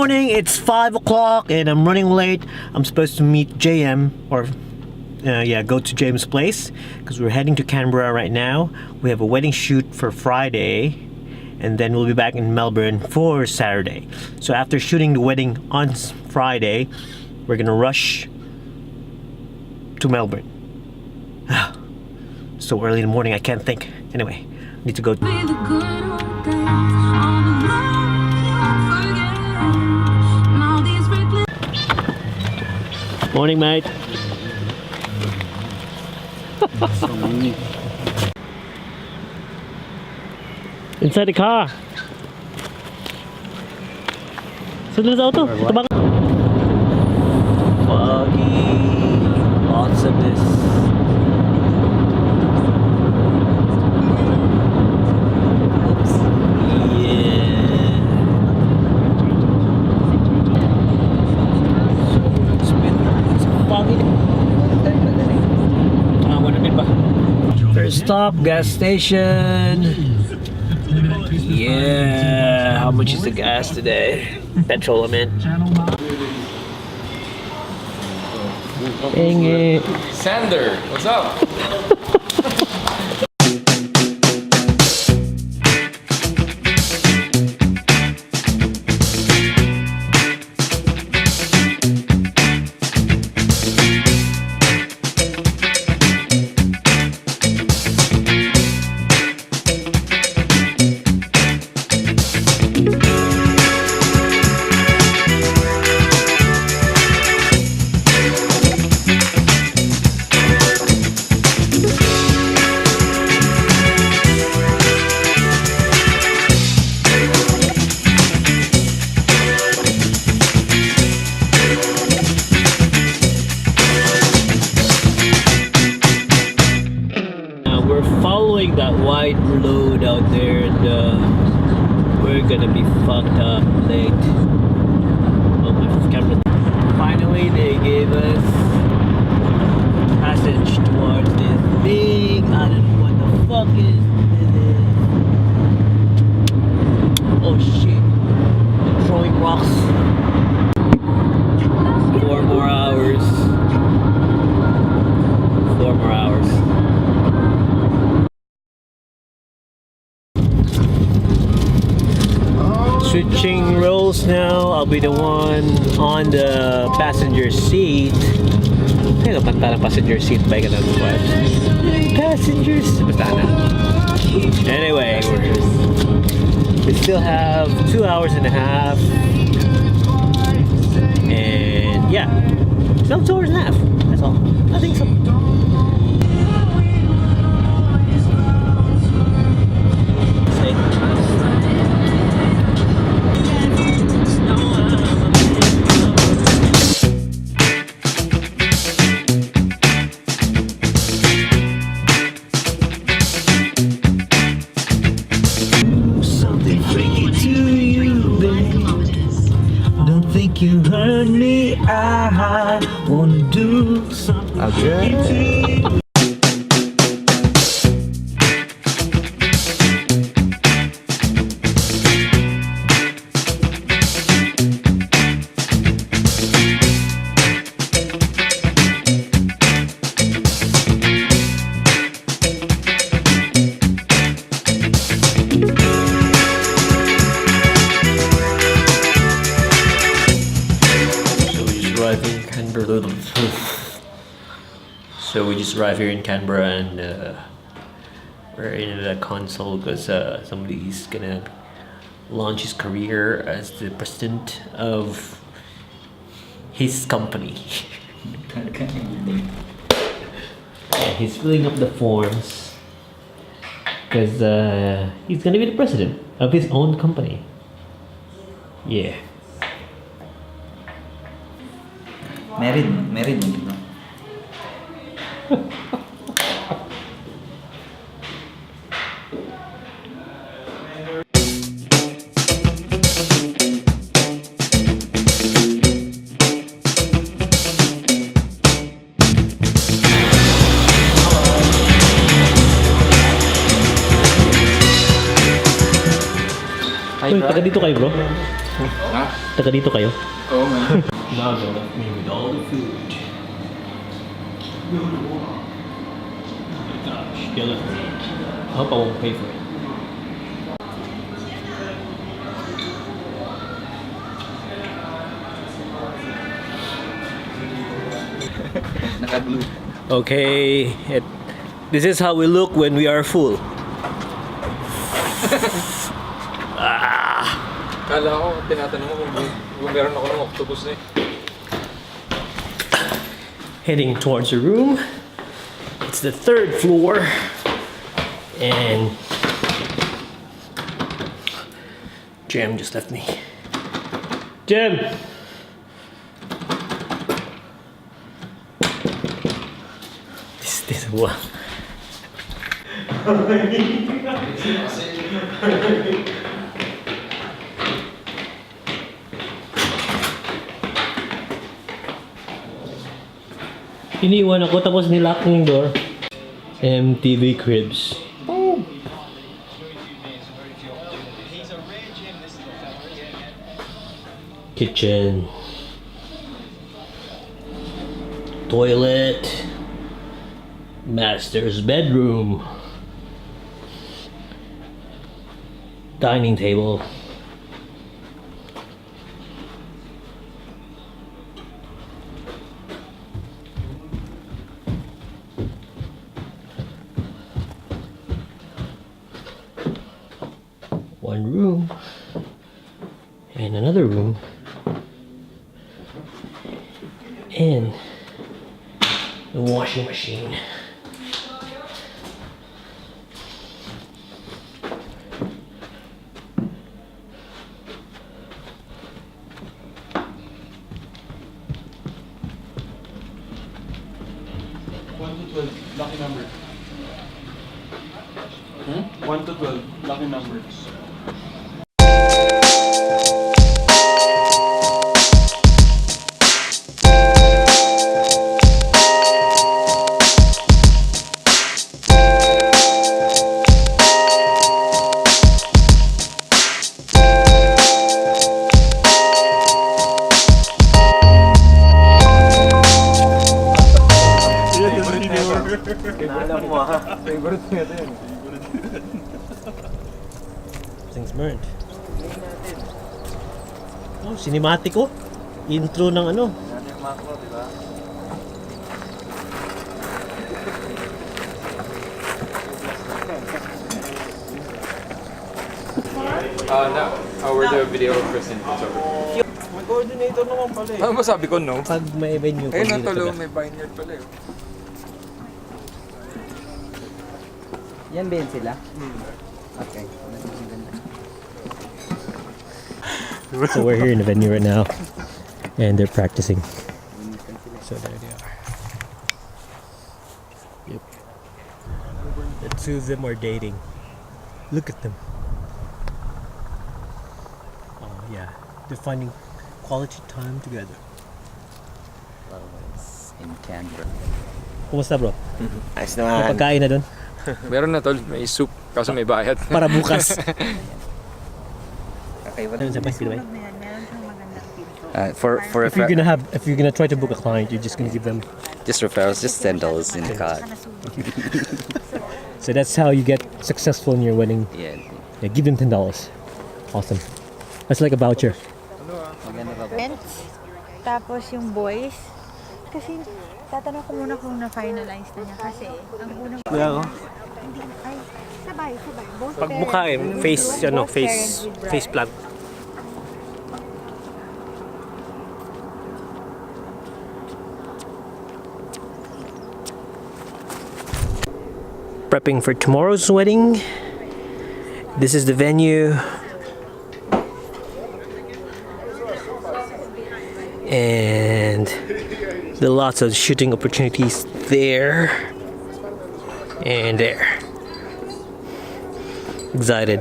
morning, it's 5 o'clock and I'm running late. I'm supposed to meet JM or go to JM's place because we're heading to Canberra right now. We have a wedding shoot for Friday and then we'll be back in Melbourne for Saturday. So after shooting the wedding on Friday, we're gonna rush to Melbourne. So early in the morning, I can't think. Anyway, I need to go. Morning, mate. Inside the car. Saan sa auto? Tabang. Foggy. Awesomeness. Oops. Yeah. It's foggy. First stop, gas station. Yeah, how much is the gas today? Petrol, I mean. Dang it. Sander, what's up? That wide road out there and we're gonna be fucked up late. Oh, my camera. Finally they gave us passage towards this big, I don't know what the fuck is this. Oh shit, they're throwing rocks. 4 more hours. 4 more hours. Switching roles now. I'll be the one on the passenger seat. Kaya napanta ng passenger seat ba yung ganun what? Passengers. Basta na. Anyway, we still have 2 hours and a half. And yeah, still 2 hours and a half. That's all. I think so. You heard me, I wanna do something. Okay. So we just arrived here in Canberra and we're in the console because somebody's gonna launch his career as the president of his company. Yeah, he's filling up the forms because he's gonna be the president of his own company. Yeah. Married no? Uy, taga dito kayo bro? Ha? Taga dito kayo? Oo nga. Now they left me with all the food. Oh my gosh, they left me. I hope I won't pay for it. Naka-blue. Okay, this is how we look when we are full. Kala ko, tinatanong mo kung meron ako ng octopus na eh. Heading towards the room. It's the 3rd floor. And Jem just left me. Jem! This one. Iniwan ako tapos nilock yung door. MTV Cribs. Boom! Kitchen. Toilet. Master's bedroom. Dining table. One room and another room and the washing machine. Lucky number. 1 to 12, lucky numbers. Naalam mo ha. Favorite mo ito yun. Things burnt. Oh, cinematic oh. Intro ng ano. Yan yung macro, di ba? Our the video present. May coordinator naman pala eh. Ano ba sabi ko no? Pag may venue ko. Ayun na dito talo, ka. may vineyard pala eh. Yan ba yun sila? Okay. So we're here in the venue right now. And they're practicing. So there they are. Yep. The two of them are dating. Look at them. Oh yeah. They're finding quality time together. In Canberra. Kumusta bro? Ayos May naman. pagkain na doon? Meron na tol, may soup. Kaso may bayad. Para bukas. Kakaiba Ano sa by the way? For If you're gonna try to book a client, you're just gonna give them. just referrals, just $10 in the card. So that's how you get successful in your wedding. Yeah. Yeah, give them $10. Awesome. That's like a voucher. Maganda ba? Friends, tapos yung boys, kasi tatanong ko muna kung na-finalize na niya kasi ang unang hindi ay sabay both Pag parents- mukha face ano, both parents with bride. face plant. Prepping for tomorrow's wedding. This is the venue. And there are lots of shooting opportunities there and there. Excited.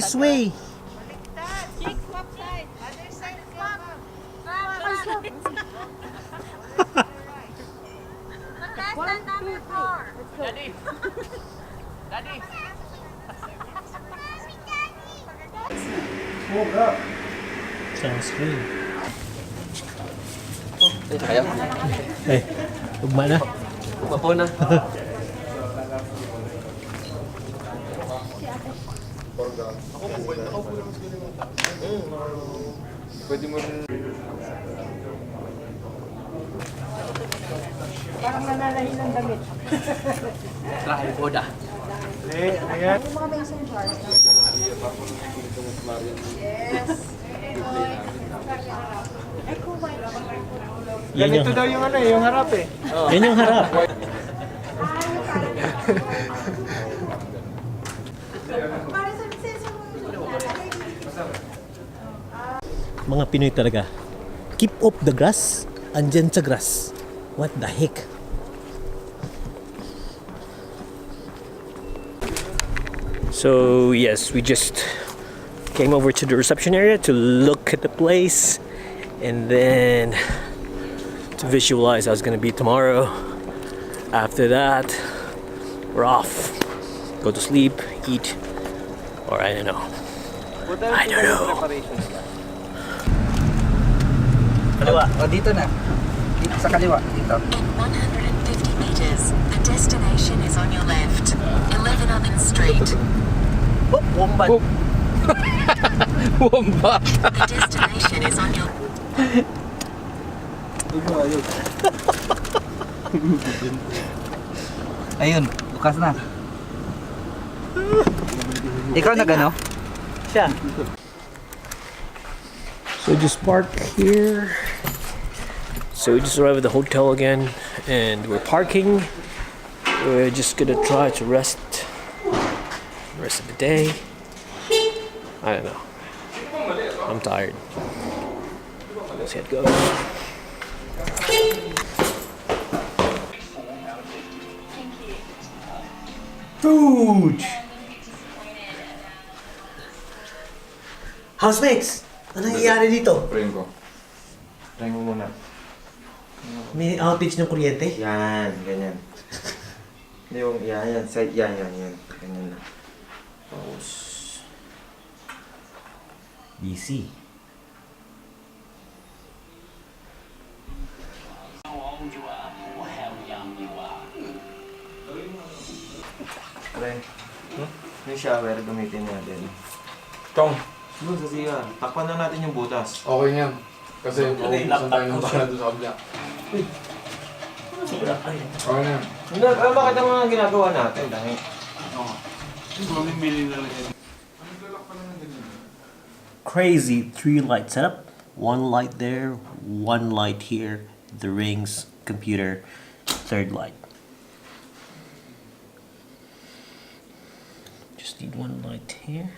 Sway. Sounds good. Kaya? Eh, ugma na. Mapo na. Pwede mo rin. Parang nananahin ng damit. Trahe boda. Ayan. Yung mga mason jars. Yes. Ay, kumay. Yan yung, Ganito daw yung ano yung harap eh. yan yung harap. Mga Pinoy talaga. Keep up the grass, andyan sa grass. What the heck? So yes, we just came over to the reception area to look at the place and then to visualize how it's gonna be tomorrow. After that, we're off. Go to sleep, eat, or I don't know. I don't know. Kaliwa. O, dito na. Dito sa kaliwa. Dito. In 150 meters, the destination is on your left. 11 Oven Street. Oh, wombat. Wombat! The destination is on your... Ayun, bukas na. Ikaw na gano? Siya. So just park here. So we just arrived at the hotel again and we're parking. We're just gonna try to rest the rest of the day. I don't know. I'm tired. Let's get going. Food! Housemates! Anong nangyayari dito? Prank ko. Prank mo muna. May outage ng kuryente? Yan, ganyan. Yung, yan. Side, yan. Ganyan na. Tapos... busy. Pre, yung shower, gamitin natin. Chong, Doon sa CR, takpan na natin yung butas. okay yan. Kasi maubusan tayo ng bala doon sa kabila. Okay na yan. Bakit ang mga ginagawa natin? Dahil Crazy 3-light setup. One light there, one light here, the rings, computer, third light. Just need one light here.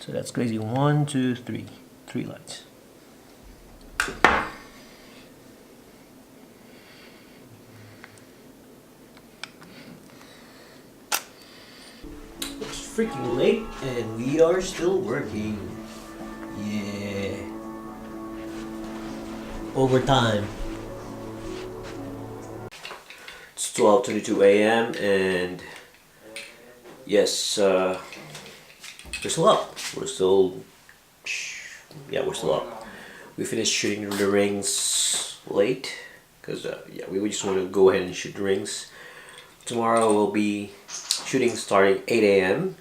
So that's crazy. 1, 2, 3. 3 lights. It's freaking late and we are still working. Yeah. Overtime. It's 12:22 a.m. and yes, we're still up. We're still up. We finished shooting the rings late because we just want to go ahead and shoot the rings. Tomorrow we'll be shooting starting 8 a.m.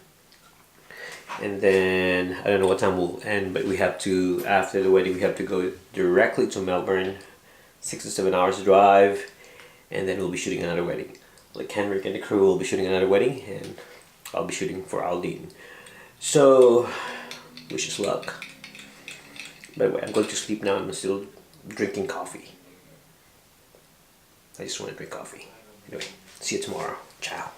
and then I don't know what time we'll end, but we have to, after the wedding, we have to go directly to Melbourne, 6 to 7 hours drive, and then we'll be shooting another wedding. Like Henrik and the crew will be shooting another wedding, and I'll be shooting for Aldine. So, wish us luck. By the way, I'm going to sleep now. I'm still drinking coffee. I just want to drink coffee. Anyway, see you tomorrow. Ciao.